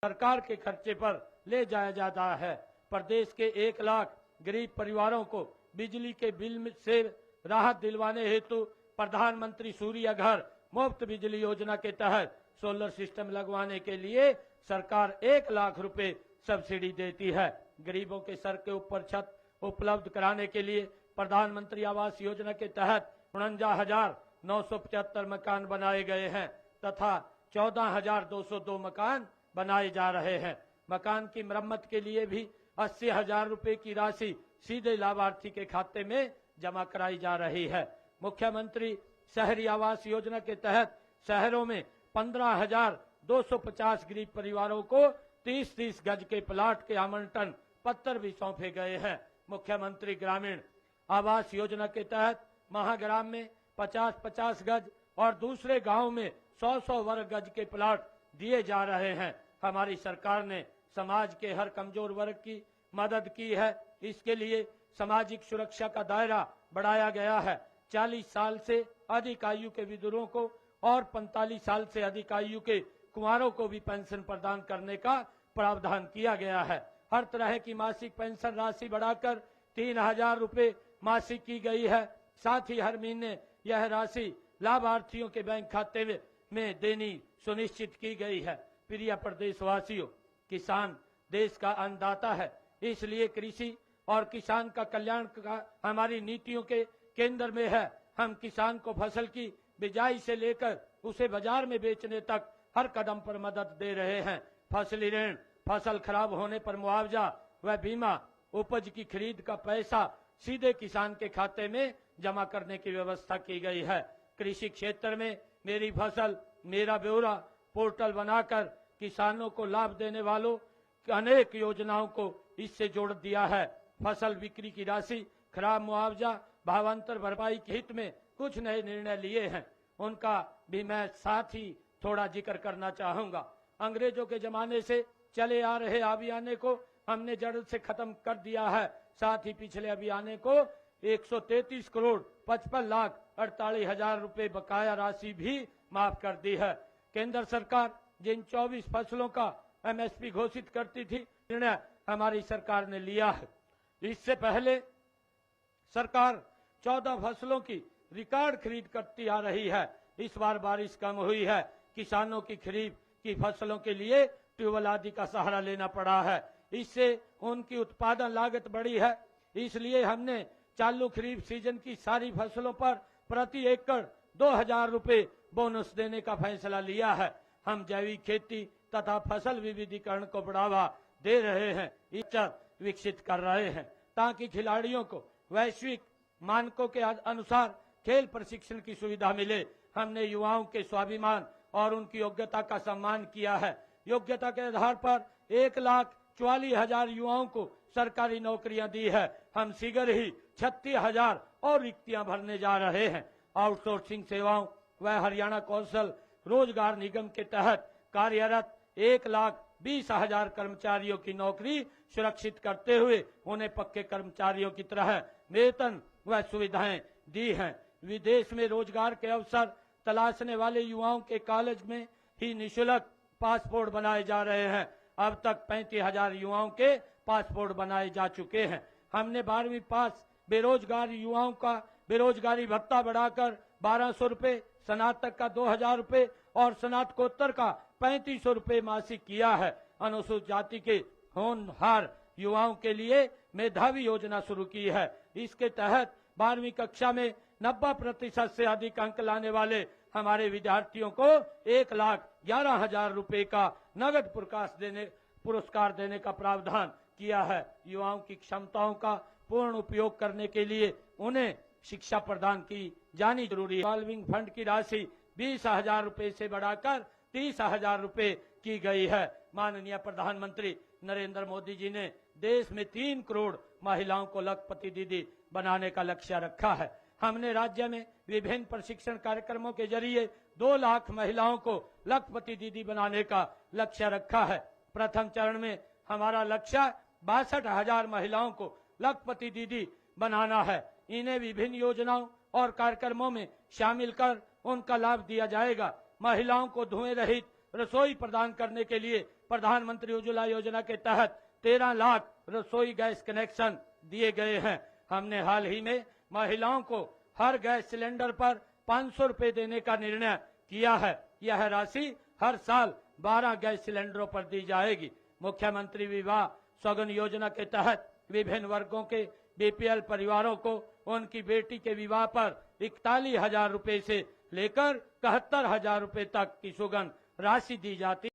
सरकार के खर्चे पर ले जाया जाता है। प्रदेश के 1 लाख गरीब परिवारों को बिजली के बिल से राहत दिलवाने हेतु प्रधानमंत्री सूर्य घर मुफ्त बिजली योजना के तहत सोलर सिस्टम लगवाने के लिए सरकार 1 लाख रुपए सब्सिडी देती है। गरीबों के सर के ऊपर छत उपलब्ध कराने के लिए प्रधानमंत्री आवास योजना के तहत 49,975 मकान बनाए गए हैं तथा 14,202 मकान बनाए जा रहे हैं। मकान की मरम्मत के लिए भी 80,000 रुपए की राशि सीधे लाभार्थी के खाते में जमा कराई जा रही है। मुख्यमंत्री शहरी आवास योजना के तहत शहरों में 15,250 गरीब परिवारों को 30-30 गज के प्लाट के आवंटन पत्र भी सौंपे गए हैं। मुख्यमंत्री ग्रामीण आवास योजना के तहत महाग्राम में 50-50 गज और दूसरे गांव में 100-100 वर्ग गज के प्लाट दिए जा रहे हैं। हमारी सरकार ने समाज के हर कमजोर वर्ग की मदद की है। इसके लिए सामाजिक सुरक्षा का दायरा बढ़ाया गया है। 40 साल से अधिक आयु के विधुरों को और 45 साल से अधिक आयु के कुंवारों को भी पेंशन प्रदान करने का प्रावधान किया गया है। हर तरह की मासिक पेंशन राशि बढ़ाकर 3,000 रुपए मासिक की गई है। साथ ही हर महीने यह राशि लाभार्थियों के बैंक खाते में देनी सुनिश्चित की गई है। प्रिय प्रदेशवासियों, किसान देश का अन्नदाता है, इसलिए कृषि और किसान का कल्याण का हमारी नीतियों के केंद्र में है। हम किसान को फसल की बिजाई से लेकर उसे बाजार में बेचने तक हर कदम पर मदद दे रहे हैं। फसली ऋण, फसल खराब होने पर मुआवजा व बीमा, उपज की खरीद का पैसा सीधे किसान के खाते में जमा करने की व्यवस्था की गई है। कृषि क्षेत्र में मेरी फसल मेरा ब्यौरा पोर्टल बनाकर किसानों को लाभ देने वालों अनेक योजनाओं को इससे जोड़ दिया है। फसल बिक्री की राशि, खराब मुआवजा, भावांतर भरपाई के हित में कुछ नए निर्णय लिए हैं, उनका भी मैं साथ ही थोड़ा जिक्र करना चाहूंगा। अंग्रेजों के जमाने से चले आ रहे अभियान को हमने जड़ से खत्म कर दिया है। साथ ही पिछले अभियान को 133 करोड़ 55 लाख 48 हजार रुपए बकाया राशि भी माफ कर दी है। केंद्र सरकार जिन 24 फसलों का एमएसपी घोषित करती थी, निर्णय हमारी सरकार ने लिया है। इससे पहले सरकार 14 फसलों की रिकॉर्ड खरीद करती आ रही है। इस बार बारिश कम हुई है, किसानों की खरीद की फसलों के लिए ट्यूबवेल आदि का सहारा लेना पड़ा है। इससे उनकी उत्पादन लागत बढ़ी है। इसलिए हमने चालू खरीफ सीजन की सारी फसलों पर प्रति एकड़ 2,000 रुपए बोनस देने का फैसला लिया है। हम जैविक खेती तथा फसल विविधीकरण को बढ़ावा दे रहे हैं, विकसित कर रहे हैं ताकि खिलाड़ियों को वैश्विक मानकों के अनुसार खेल प्रशिक्षण की सुविधा मिले। हमने युवाओं के स्वाभिमान और उनकी योग्यता का सम्मान किया है। योग्यता के आधार पर 1,44,000 युवाओं को सरकारी नौकरियां दी है। हम शीघ्र ही 36,000 और रिक्तियां भरने जा रहे हैं। आउटसोर्सिंग सेवाओं व हरियाणा कौशल रोजगार निगम के तहत कार्यरत 1,20,000 कर्मचारियों की नौकरी सुरक्षित करते हुए उन्हें पक्के कर्मचारियों की तरह वेतन व सुविधाएं दी हैं। विदेश में रोजगार के अवसर तलाशने वाले युवाओं के कॉलेज में ही निःशुल्क पासपोर्ट बनाए जा रहे हैं। अब तक 35,000 युवाओं के पासपोर्ट बनाए जा चुके हैं। हमने 12वीं पास बेरोजगार युवाओं का बेरोजगारी भत्ता बढ़ाकर 1,200 रुपए, स्नातक का 2,000 रुपए और स्नातकोत्तर का 3,500 रुपए मासिक किया है। अनुसूचित जाति के होनहार युवाओं के लिए मेधावी योजना शुरू की है। इसके तहत 12वीं कक्षा में 90% से अधिक अंक लाने वाले हमारे विद्यार्थियों को 1,11,000 रुपए का नगद पुरस्कार देने का प्रावधान किया है। युवाओं की क्षमताओं का पूर्ण उपयोग करने के लिए उन्हें शिक्षा प्रदान की जानी जरूरी है। रिवॉल्विंग फंड की राशि 20,000 रुपए से बढ़ाकर 30,000 रुपए की गई है। माननीय प्रधानमंत्री नरेंद्र मोदी जी ने देश में 3 करोड़ महिलाओं को लखपति दीदी बनाने का लक्ष्य रखा है। हमने राज्य में विभिन्न प्रशिक्षण कार्यक्रमों के जरिए 2 लाख महिलाओं को लखपति दीदी बनाने का लक्ष्य रखा है। प्रथम चरण में हमारा लक्ष्य 62,000 महिलाओं को लखपति दीदी बनाना है। इन्हें विभिन्न योजनाओं और कार्यक्रमों में शामिल कर उनका लाभ दिया जाएगा। महिलाओं को धुएं रहित रसोई प्रदान करने के लिए प्रधानमंत्री उज्ज्वला योजना के तहत 13 लाख रसोई गैस कनेक्शन दिए गए हैं। हमने हाल ही में महिलाओं को हर गैस सिलेंडर पर 500 रुपए देने का निर्णय किया है। यह राशि हर साल 12 गैस सिलेंडरों पर दी जाएगी। मुख्यमंत्री विवाह सौगन योजना के तहत विभिन्न वर्गों के बीपीएल परिवारों को उनकी बेटी के विवाह पर 41,000 रुपए से लेकर 71,000 रुपए तक की सुगन राशि दी जाती है।